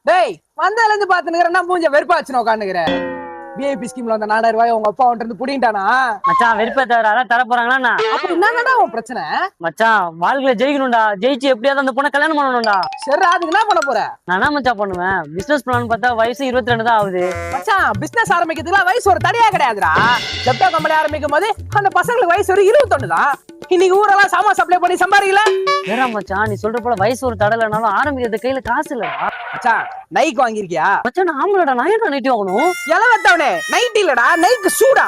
டேய் வந்ததுல இருந்து பாத்துனுக்கிறேன் மூஞ்ச வெறுப்பாச்சுன்னு உட்காந்துக்கிறேன். விஐபி ஸ்கீம்ல வந்த 4000 ரூபாய் உங்க அப்பா வந்து புடிங்கிட்டானா? மச்சான் வெறுப்பே தவிர அதான் தர போறாங்களா? அப்ப என்னடா உன் பிரச்சனை? மச்சான் வாழ்க்கையில ஜெயிக்கணும்டா, ஜெயிச்சு எப்படியாவது அந்த பொண்ணை கல்யாணம் பண்ணணும்டா. சரி அதுக்கு என்ன பண்ண போற? நான் என்ன மச்சான் பண்ணுவேன், பிசினஸ் பிளான் பார்த்தா வயசு 22 தான் ஆகுது. மச்சான் பிசினஸ் ஆரம்பிக்கிறதுக்கு வயசு ஒரு தடையா கிடையாதுடா. ஜெப்டோ கம்பெனி ஆரம்பிக்கும் போது அந்த பசங்களுக்கு வயசு ஒரு 21 தான். இன்னைக்கு ஊரெல்லாம் சாமான் சப்ளை பண்ணி சம்பாதிக்கல. வேற மச்சான் நீ சொல்ற போல வயசு ஒரு தடலைனாலும் ஆரம்பிக்கிறது கையில காசு இல்லடா. மச்சான் நைக் வாங்கிருக்கியா? மச்சான் நான் ஆம்பளடா, நான் ஏன்டா நைட்டி வாங்கணும்? எலவத்தவனே நைட் இல்லடா, நைக் சூடா.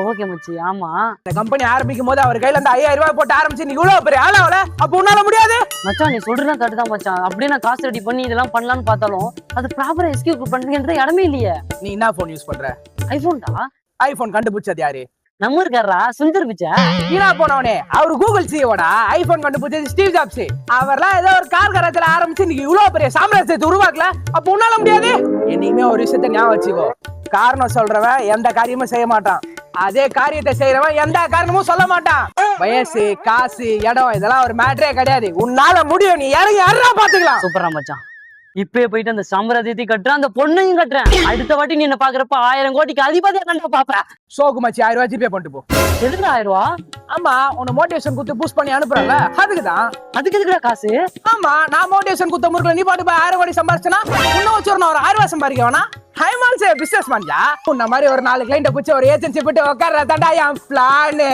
ஓகே மச்சி. ஆமா இந்த கம்பெனி ஆரம்பிக்கும் போது அவர் கையில இருந்து 5000 ரூபாய் போட்டு ஆரம்பிச்சு நீ இவ்வளவு பெரிய ஆளாவல, அப்ப உன்னால முடியாது. மச்சான் நீ சொல்றதுதான் கரெக்ட் தான் மச்சான். அப்படியே நான் காசு ரெடி பண்ணி இதெல்லாம் பண்ணலாம்னு பார்த்தாலும் அது ப்ராப்பரா எக்ஸிக்யூட் பண்றதுன்ற இடமே இல்லையே. நீ என்ன போன் யூஸ் பண்ற? ஐபோன்டா. ஐபோன் கண்டுபிடிச்சது யாரு? நம்ம இருக்காரா சுந்தர் பிச்சை. வீணா போனவனே அவரு கூகுள் சிஓடா. ஐபோன் கண்டுபிடிச்சது ஸ்டீவ் ஜாப்ஸ். அவர்லாம் ஏதோ ஒரு கார் கராச்சில ஆரம்பிச்சு இன்னைக்கு இவ்வளவு பெரிய சாம்ராஜ்யத்தை உருவாக்கல, அப்ப உன்னால முடியாது. என்னைக்குமே ஒரு விஷயத்த ஞாபகம் வச்சுக்கோ, காரணம் சொல்றவன் எந்த காரியமும் செய்ய மாட்டான், அதே காரியத்தை செய்யறவன் எந்த காரணமும் சொல்ல மாட்டான். வயசு காசு இடம் இதெல்லாம் ஒரு மேட்டரே கிடையாது. உன்னால முடியும், நீ இறங்கி யாரா பாத்துக்கலாம். சூப்பரா மச்சான். இப்பயே போயிட்டு அந்த சாம்ராஜ்யத்தையும் கட்டுறேன், அந்த பொண்ணையும் கட்டுறேன். அடுத்த வாட்டி நீ என்ன பாக்குறப்ப 1000 கோடிக்கு அதிபதியா கண்டா பாப்ப. சோக்கு மச்சி 1000 ரூபாய் ஜிபே பண்ணிட்டு போ. எதுக்கு 1000 ரூபா? ஆமா உன்னை மோட்டிவேஷன் குத்து பூஸ்ட் பண்ணி அனுப்புறல, அதுக்குதான். அதுக்கு எதுக்குடா காசு? ஆமா நான் மோட்டிவேஷன் குத்த முறுக்குல நீ பாட்டு 1000 கோடி சம்பாரிச்சனா இன்னும் வச்சு ஒரு 1000 ரூபாய் சம்பாதிக்க வேணா? I'm also a businessman யா. உன்ன மாதிரி ஒரு 4 கிளைண்ட புடிச்சு ஒரு ஏஜென்சி போட்டு உட்கார்றதாண்டா என் பிளான்.